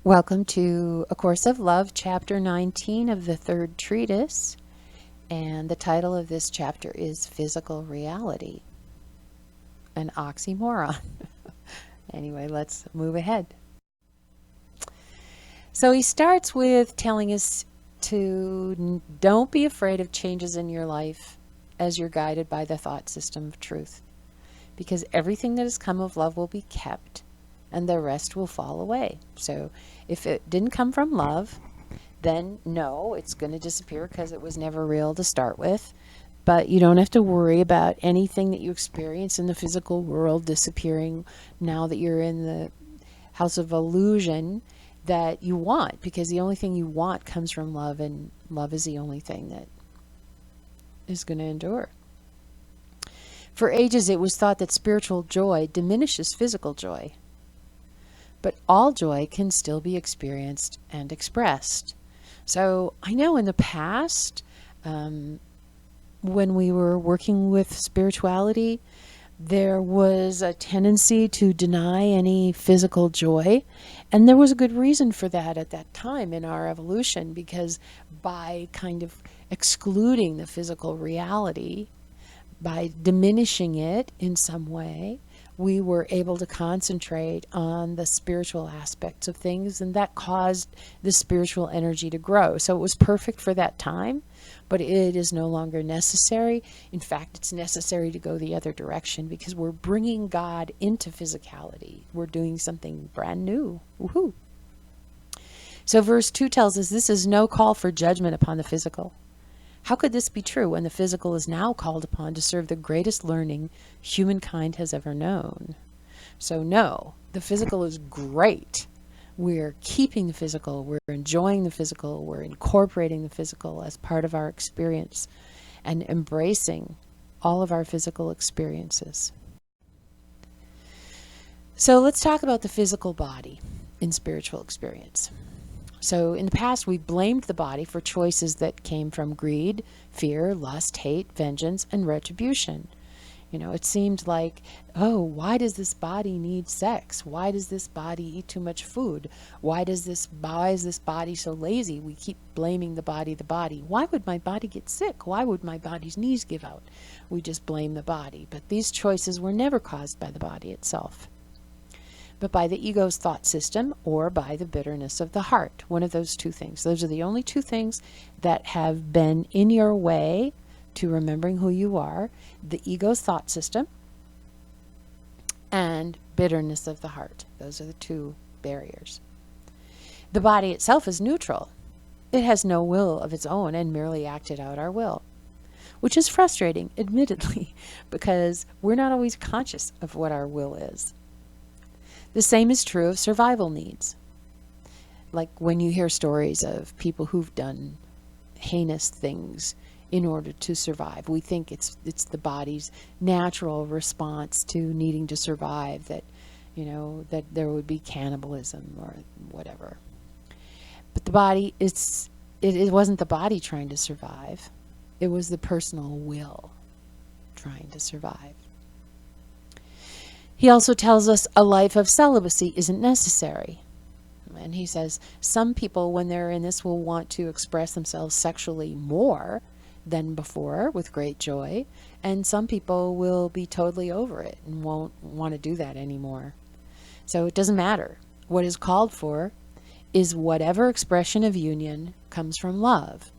Welcome to A Course of Love, Chapter 19 of the third treatise. And the title of this chapter is Physical Reality, an oxymoron. Anyway, let's move ahead. So he starts with telling us to don't be afraid of changes in your life as you're guided by the thought system of truth, because everything that has come of love will be kept and the rest will fall away. So if it didn't come from love, then no, it's going to disappear because it was never real to start with. But you don't have to worry about anything that you experience in the physical world disappearing now that you're in the house of illusion that you want, because the only thing you want comes from love, and love is the only thing that is going to endure. For ages, it was thought that spiritual joy diminishes physical joy. But all joy can still be experienced and expressed. So I know in the past, when we were working with spirituality, there was a tendency to deny any physical joy. And there was a good reason for that at that time in our evolution, because by kind of excluding the physical reality, by diminishing it in some way, we were able to concentrate on the spiritual aspects of things, and that caused the spiritual energy to grow. So it was perfect for that time, but it is no longer necessary. In fact, it's necessary to go the other direction, because we're bringing God into physicality. We're doing something brand new. Woohoo! So verse 2 tells us this is no call for judgment upon the physical. How could this be true when the physical is now called upon to serve the greatest learning humankind has ever known? So no, the physical is great. We're keeping the physical, we're enjoying the physical, we're incorporating the physical as part of our experience and embracing all of our physical experiences. So let's talk about the physical body in spiritual experience. So in the past, we blamed the body for choices that came from greed, fear, lust, hate, vengeance, and retribution. It seemed like, oh, why does this body need sex? Why does this body eat too much food? Why is this body so lazy? We keep blaming the body. Why would my body get sick? Why would my body's knees give out? We just blame the body. But these choices were never caused by the body itself, but by the ego's thought system or by the bitterness of the heart. One of those two things. Those are the only two things that have been in your way to remembering who you are: the ego's thought system and bitterness of the heart. Those are the two barriers. The body itself is neutral. It has no will of its own and merely acted out our will, which is frustrating, admittedly, because we're not always conscious of what our will is. The same is true of survival needs. Like when you hear stories of people who've done heinous things in order to survive, we think it's the body's natural response to needing to survive, that that there would be cannibalism or whatever. But the body, it wasn't the body trying to survive. It was the personal will trying to survive. He also tells us a life of celibacy isn't necessary. And he says some people, when they're in this, will want to express themselves sexually more than before with great joy, and some people will be totally over it and won't want to do that anymore. So it doesn't matter. What is called for is whatever expression of union comes from love.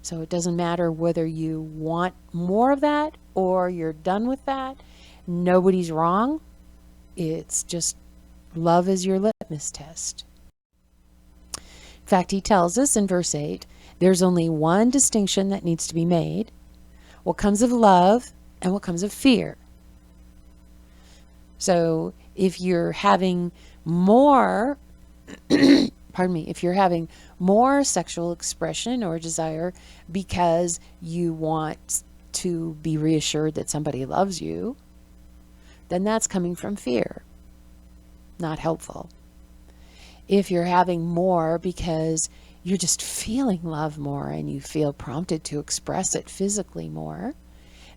So it doesn't matter whether you want more of that or you're done with that. Nobody's wrong. It's just love is your litmus test. In fact, he tells us in verse 8, there's only one distinction that needs to be made: what comes of love and what comes of fear. So if you're having more, if you're having more sexual expression or desire because you want to be reassured that somebody loves you, then that's coming from fear. Not helpful. If you're having more because you're just feeling love more and you feel prompted to express it physically more,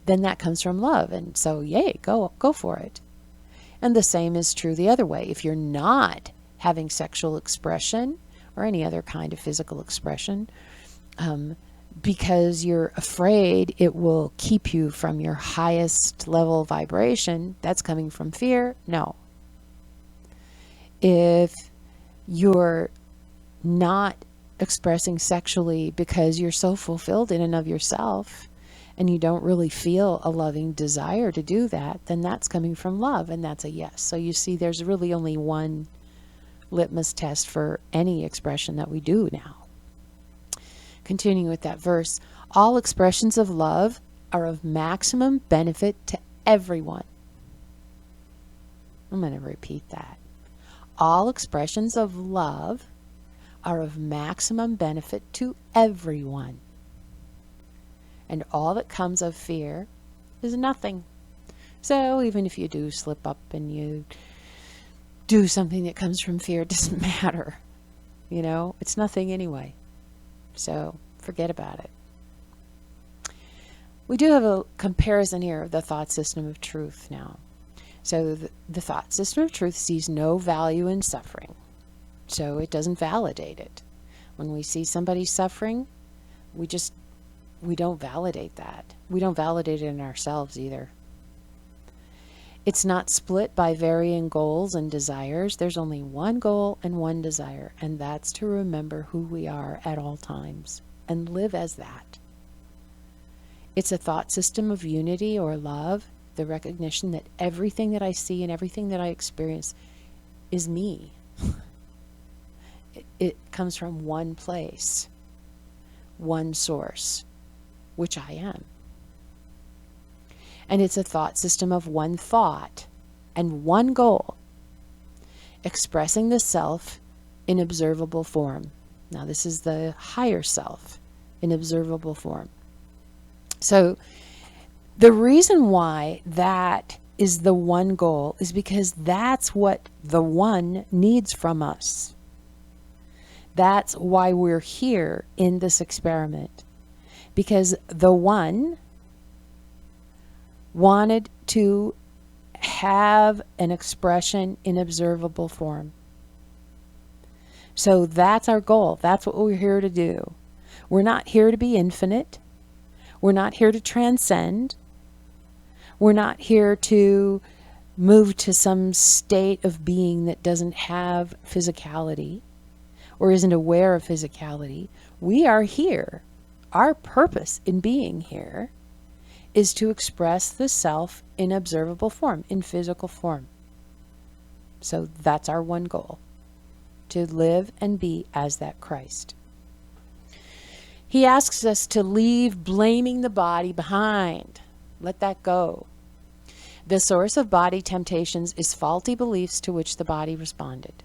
then that comes from love. And so, yay, go for it. And the same is true the other way. If you're not having sexual expression or any other kind of physical expression, because you're afraid it will keep you from your highest level vibration. That's coming from fear? No. If you're not expressing sexually because you're so fulfilled in and of yourself and you don't really feel a loving desire to do that, then that's coming from love, and that's a yes. So you see, there's really only one litmus test for any expression that we do now. Continuing with that verse, all expressions of love are of maximum benefit to everyone. I'm going to repeat that. All expressions of love are of maximum benefit to everyone. And all that comes of fear is nothing. So even if you do slip up and you do something that comes from fear, it doesn't matter. You know, it's nothing anyway. So forget about it. We do have a comparison here of the thought system of truth now. So the thought system of truth sees no value in suffering. So it doesn't validate it. When we see somebody suffering, we don't validate that. We don't validate it in ourselves either. It's not split by varying goals and desires. There's only one goal and one desire, and that's to remember who we are at all times and live as that. It's a thought system of unity or love, the recognition that everything that I see and everything that I experience is me. It comes from one place, one source, which I am. And it's a thought system of one thought and one goal, expressing the self in observable form. Now, this is the higher self in observable form. So the reason why that is the one goal is because that's what the one needs from us. That's why we're here in this experiment. Because the one wanted to have an expression in observable form. So that's our goal. That's what we're here to do. We're not here to be infinite. We're not here to transcend. We're not here to move to some state of being that doesn't have physicality or isn't aware of physicality. We are here. Our purpose in being here is to express the self in observable form, in physical form. So that's our one goal, to live and be as that Christ. He asks us to leave blaming the body behind. Let that go. The source of body temptations is faulty beliefs to which the body responded.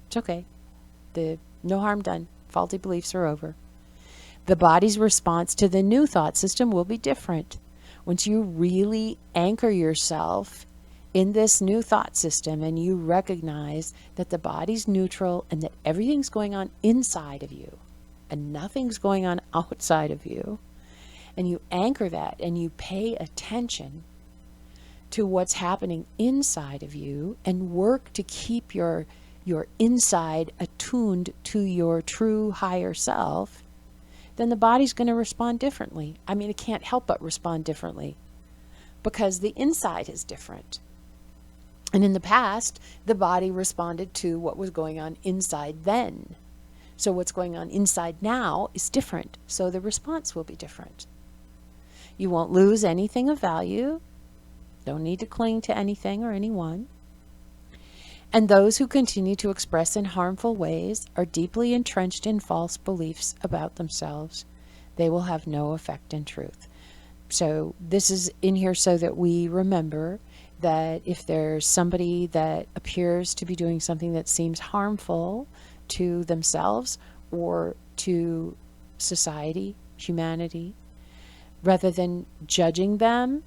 It's okay. No harm done. Faulty beliefs are over. The body's response to the new thought system will be different. Once you really anchor yourself in this new thought system and you recognize that the body's neutral and that everything's going on inside of you and nothing's going on outside of you, and you anchor that and you pay attention to what's happening inside of you and work to keep your inside attuned to your true higher self, then the body's going to respond differently. I mean, it can't help but respond differently because the inside is different. And in the past, the body responded to what was going on inside then. So what's going on inside now is different. So the response will be different. You won't lose anything of value. Don't need to cling to anything or anyone. And those who continue to express in harmful ways are deeply entrenched in false beliefs about themselves. They will have no effect in truth. So this is in here so that we remember that if there's somebody that appears to be doing something that seems harmful to themselves or to society, humanity, rather than judging them,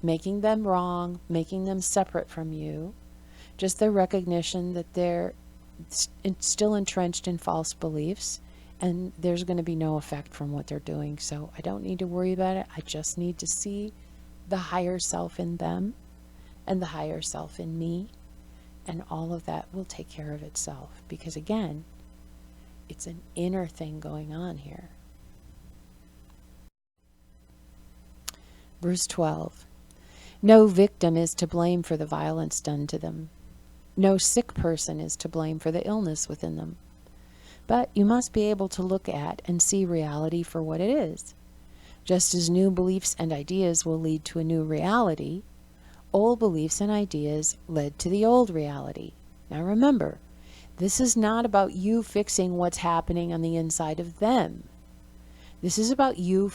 making them wrong, making them separate from you, just the recognition that they're still entrenched in false beliefs and there's going to be no effect from what they're doing. So I don't need to worry about it. I just need to see the higher self in them and the higher self in me And all of that will take care of itself, because again, it's an inner thing going on here. Verse 12. No victim is to blame for the violence done to them. No sick person is to blame for the illness within them. But you must be able to look at and see reality for what it is. Just as new beliefs and ideas will lead to a new reality, old beliefs and ideas led to the old reality. Now remember, this is not about you fixing what's happening on the inside of them. This is about you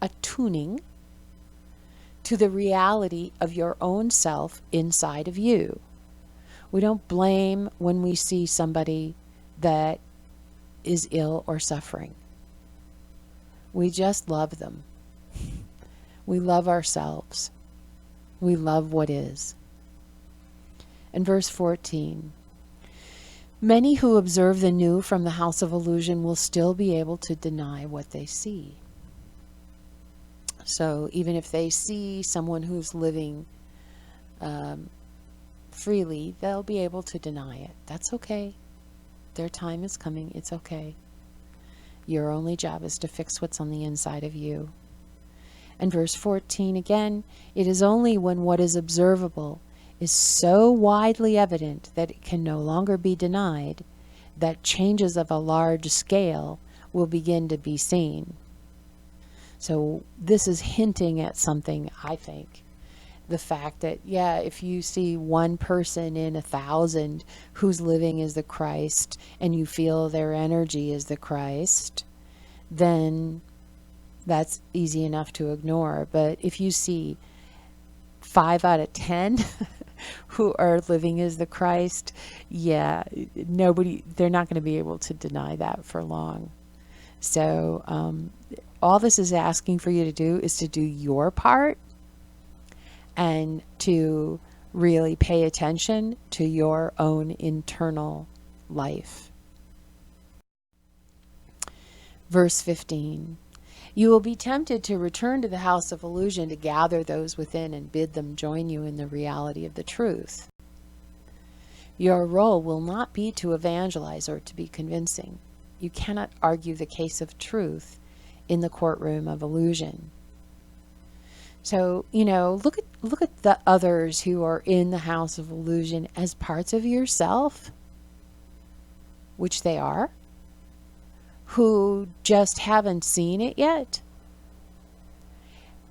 attuning to the reality of your own self inside of you. We don't blame when we see somebody that is ill or suffering. We just love them. We love ourselves. We love what is. And verse 14. Many who observe the new from the house of illusion will still be able to deny what they see. So even if they see someone who's living freely, they'll be able to deny it. That's okay. Their time is coming. It's okay. Your only job is to fix what's on the inside of you. And verse 14 again, it is only when what is observable is so widely evident that it can no longer be denied that changes of a large scale will begin to be seen. So this is hinting at something, I think. The fact that, yeah, if you see one person in 1,000 who's living as the Christ and you feel their energy is the Christ, then that's easy enough to ignore. But if you see 5 out of 10 who are living as the Christ, yeah, they're not going to be able to deny that for long. So all this is asking for you to do is to do your part and to really pay attention to your own internal life. Verse 15. You will be tempted to return to the house of illusion to gather those within and bid them join you in the reality of the truth. Your role will not be to evangelize or to be convincing. You cannot argue the case of truth in the courtroom of illusion. So, look at the others who are in the house of illusion as parts of yourself, which they are, who just haven't seen it yet.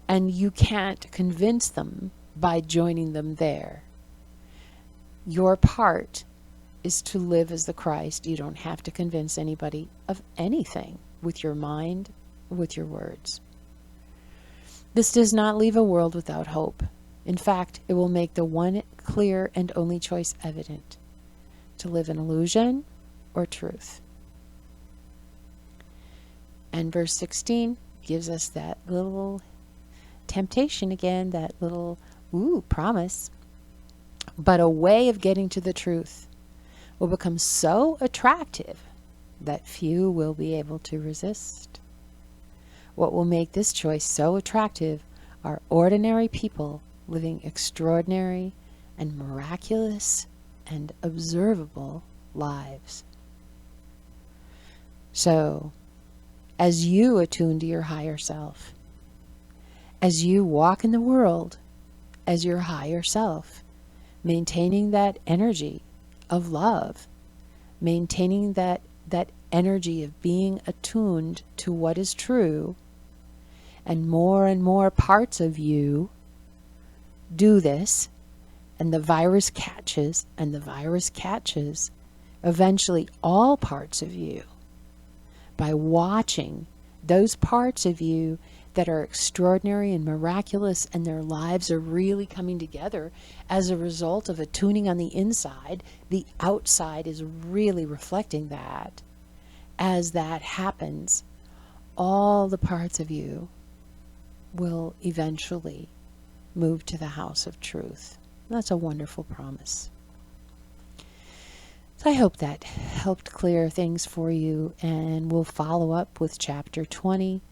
And you can't convince them by joining them there. Your part is to live as the Christ. You don't have to convince anybody of anything with your mind, with your words. This does not leave a world without hope. In fact, it will make the one clear and only choice evident: to live in illusion or truth. And verse 16 gives us that little temptation again, that little promise. But a way of getting to the truth will become so attractive that few will be able to resist. What will make this choice so attractive are ordinary people living extraordinary and miraculous and observable lives. So, as you attune to your higher self, as you walk in the world as your higher self, maintaining that energy of love, maintaining that energy of being attuned to what is true, and more parts of you do this, and the virus catches, eventually all parts of you, by watching those parts of you that are extraordinary and miraculous, and their lives are really coming together as a result of attuning on the inside. The outside is really reflecting that. As that happens, all the parts of you will eventually move to the house of truth. That's a wonderful promise. So I hope that helped clear things for you, and we'll follow up with chapter 20.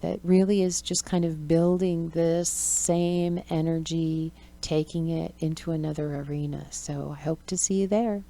That really is just kind of building this same energy taking it into another arena. So I hope to see you there.